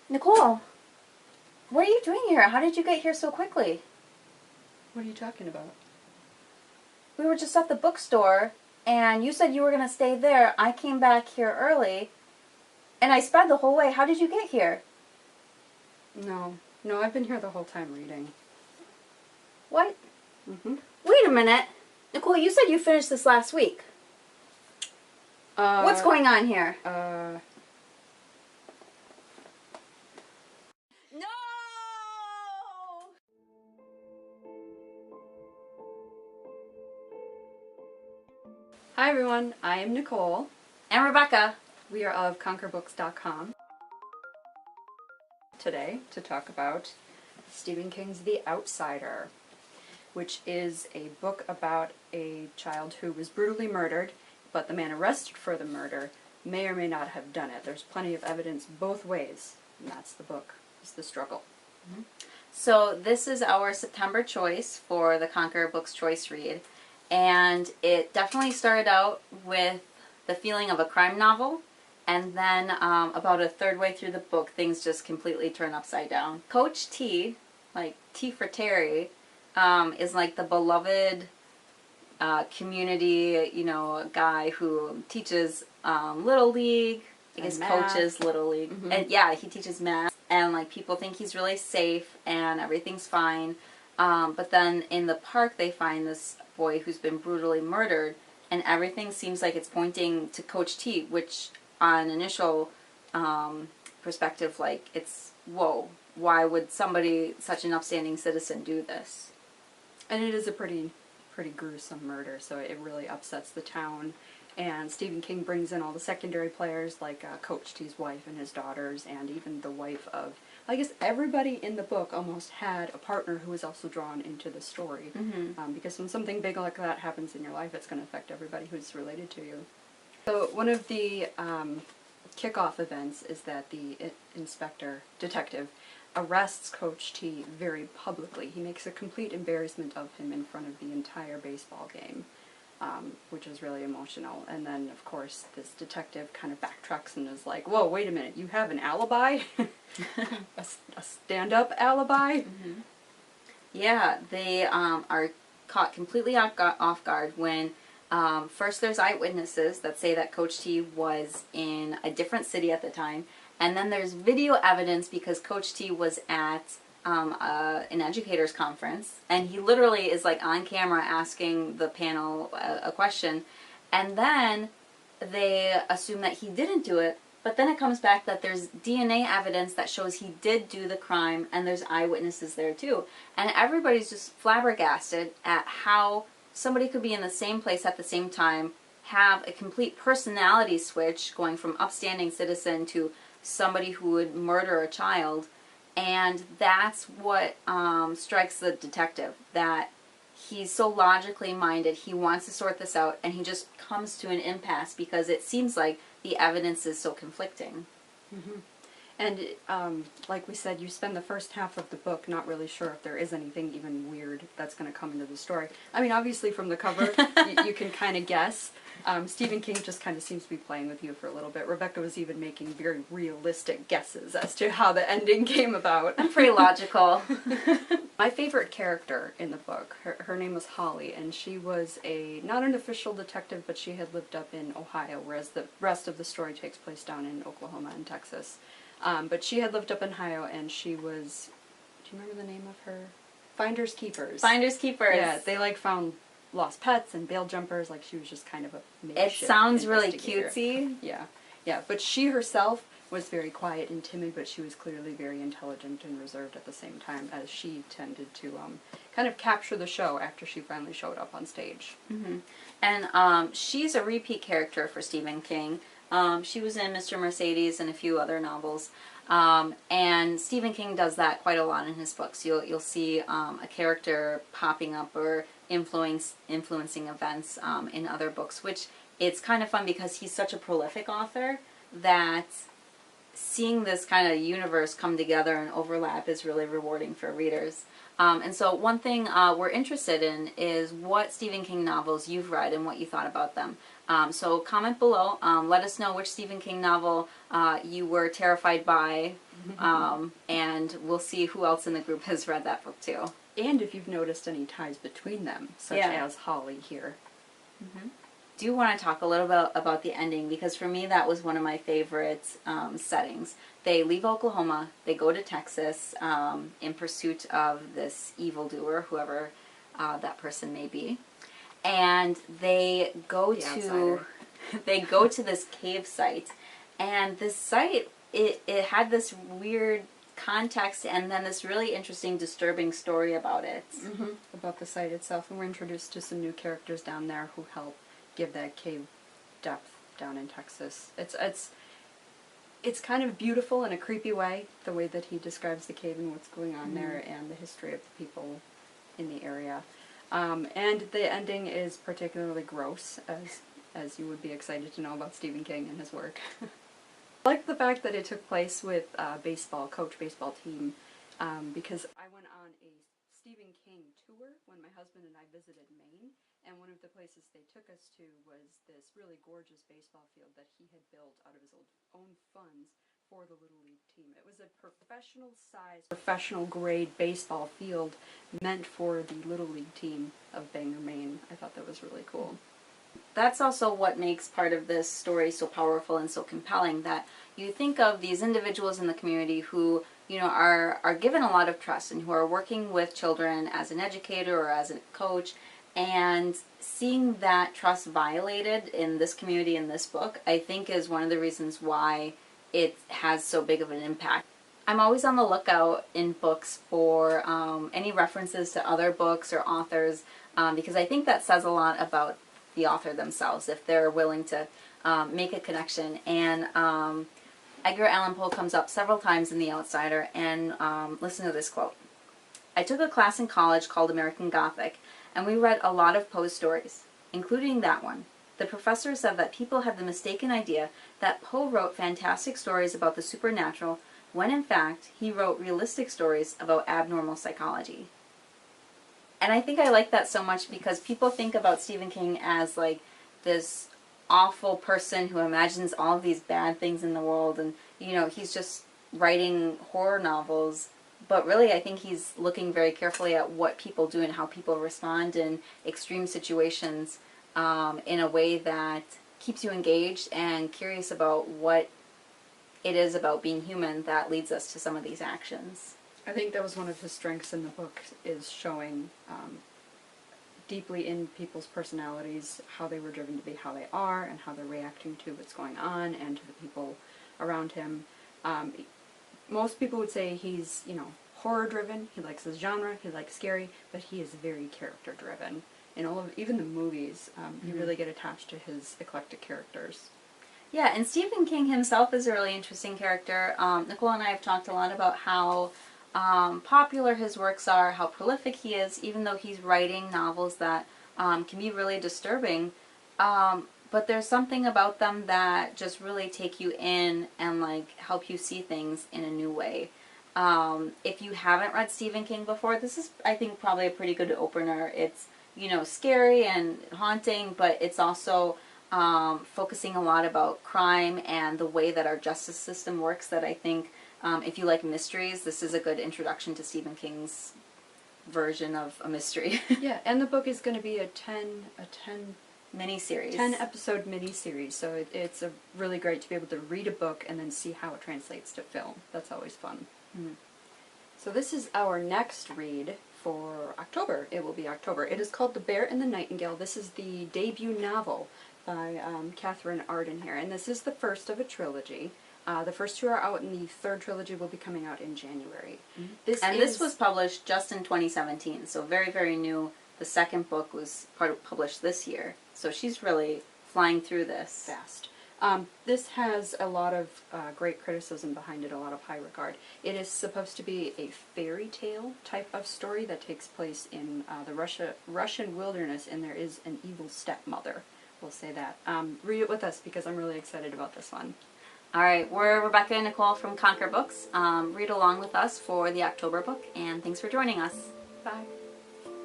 Nicole, what are you doing here? How did you get here so quickly? What are you talking about? We were just at the bookstore, and you said you were going to stay there. I came back here early, and I sped the whole way. How did you get here? No, I've been here the whole time reading. What? Mm-hmm. Wait a minute. Nicole, you said you finished this last week. What's going on here? No! Hi everyone, I am Nicole. And Rebecca. We are of conquerbooks.com today to talk about Stephen King's The Outsider, which is a book about a child who was brutally murdered, but the man arrested for the murder may or may not have done it. There's plenty of evidence both ways, and that's the book, is the struggle. Mm-hmm. So this is our September choice for the Conquer Books Choice Read, and it definitely started out with the feeling of a crime novel, and then about a third way through the book, things just completely turn upside down. Coach T, like T for Terry, is like the beloved community, guy who teaches Little League. I guess coaches Little League. Mm-hmm. And yeah, he teaches math, and like people think he's really safe and everything's fine. But then in the park they find this boy who's been brutally murdered, and everything seems like it's pointing to Coach T, which on initial perspective, like, it's, whoa, why would somebody, such an upstanding citizen, do this? And it is a pretty gruesome murder, so it really upsets the town. And Stephen King brings in all the secondary players, like Coach T's wife and his daughters, and even the wife of, I guess everybody in the book almost had a partner who was also drawn into the story. Mm-hmm. Because when something big like that happens in your life, it's going to affect everybody who's related to you. So one of the kickoff events is that the detective, arrests Coach T very publicly. He makes a complete embarrassment of him in front of the entire baseball game, which is really emotional. And then, of course, this detective kind of backtracks and is like, whoa, wait a minute, you have an alibi? a stand-up alibi? Mm-hmm. Yeah, they are caught completely off guard when first there's eyewitnesses that say that Coach T was in a different city at the time, and then there's video evidence because Coach T was at an educators conference, and he literally is like on camera asking the panel a question, and then they assume that he didn't do it, but then it comes back that there's DNA evidence that shows he did do the crime, and there's eyewitnesses there too, and everybody's just flabbergasted at how somebody could be in the same place at the same time, have a complete personality switch going from upstanding citizen to somebody who would murder a child. And that's what strikes the detective, that he's so logically minded, he wants to sort this out, and he just comes to an impasse because it seems like the evidence is so conflicting. Mm-hmm. And like we said, you spend the first half of the book not really sure if there is anything even weird that's going to come into the story. I mean, obviously from the cover, you can kind of guess. Stephen King just kind of seems to be playing with you for a little bit. Rebecca was even making very realistic guesses as to how the ending came about. I'm pretty logical. My favorite character in the book, her name was Holly, and she was not an official detective, but she had lived up in Ohio, whereas the rest of the story takes place down in Oklahoma and Texas. But she had lived up in Ohio, and she was, do you remember the name of her? Finders Keepers. Finders Keepers. Yeah, they found lost pets and bail jumpers, she was just kind of a makeshift It sounds really investigator. cutesy. Yeah, but she herself was very quiet and timid, but she was clearly very intelligent and reserved at the same time, as she tended to kind of capture the show after she finally showed up on stage. Mm-hmm. And she's a repeat character for Stephen King. She was in Mr. Mercedes and a few other novels, and Stephen King does that quite a lot in his books. You'll see a character popping up or influencing events in other books, which it's kind of fun because he's such a prolific author that seeing this kind of universe come together and overlap is really rewarding for readers. And so one thing we're interested in is what Stephen King novels you've read and what you thought about them. So comment below. Let us know which Stephen King novel you were terrified by, and we'll see who else in the group has read that book too. And if you've noticed any ties between them, such as Holly here. Do you want to talk a little bit about the ending? Because for me, that was one of my favorite settings. They leave Oklahoma, they go to Texas in pursuit of this evildoer, whoever that person may be, and they go they go to this cave site, and this site it had this weird context and then this really interesting, disturbing story about it. About the site itself, and we're introduced to some new characters down there who help give that cave depth down in Texas. It's kind of beautiful in a creepy way, the way that he describes the cave and what's going on there, and the history of the people in the area. And the ending is particularly gross, as you would be excited to know about Stephen King and his work. I like the fact that it took place with coach baseball team, because I went on a Stephen King tour when my husband and I visited Maine, and one of the places they took us to was this really gorgeous baseball field that he had built out of his own funds for the Little League team. It was a professional-sized, professional-grade baseball field meant for the Little League team of Bangor, Maine. I thought that was really cool. That's also what makes part of this story so powerful and so compelling, that you think of these individuals in the community who, you know, are given a lot of trust and who are working with children as an educator or as a coach, and seeing that trust violated in this community in this book, I think is one of the reasons why it has so big of an impact. I'm always on the lookout in books for any references to other books or authors, because I think that says a lot about the author themselves, if they're willing to make a connection. And Edgar Allan Poe comes up several times in The Outsider, and listen to this quote. "I took a class in college called American Gothic, and we read a lot of Poe's stories, including that one. The professor said that people had the mistaken idea that Poe wrote fantastic stories about the supernatural, when in fact he wrote realistic stories about abnormal psychology." And I think I like that so much because people think about Stephen King as like this awful person who imagines all of these bad things in the world, and you know, he's just writing horror novels. But really, I think he's looking very carefully at what people do and how people respond in extreme situations in a way that keeps you engaged and curious about what it is about being human that leads us to some of these actions. I think that was one of his strengths in the book, is showing deeply in people's personalities how they were driven to be how they are and how they're reacting to what's going on and to the people around him. Most people would say he's, you know, horror-driven. He likes his genre. He likes scary, but he is very character-driven. In all of even the movies, you really get attached to his eclectic characters. Yeah, and Stephen King himself is a really interesting character. Nicole and I have talked a lot about how popular his works are, how prolific he is, even though he's writing novels that can be really disturbing. But there's something about them that just really take you in and like help you see things in a new way. If you haven't read Stephen King before, this is, I think, probably a pretty good opener. It's, you know, scary and haunting, but it's also focusing a lot about crime and the way that our justice system works, that I think if you like mysteries, this is a good introduction to Stephen King's version of a mystery. Yeah, and the book is going to be a 10 mini-series. 10-episode mini-series, so it's a really great to be able to read a book and then see how it translates to film. That's always fun. So this is our next read for October. It will be October. It is called The Bear and the Nightingale. This is the debut novel by Catherine Arden here, and this is the first of a trilogy. The first two are out, and the third trilogy will be coming out in January. This was published just in 2017, so very, very new. The second book was published this year, so she's really flying through this. Fast. This has a lot of great criticism behind it, a lot of high regard. It is supposed to be a fairy tale type of story that takes place in the Russian wilderness, and there is an evil stepmother. We'll say that. Read it with us because I'm really excited about this one. All right, we're Rebecca and Nicole from Conquer Books. Read along with us for the October book, and thanks for joining us. Bye.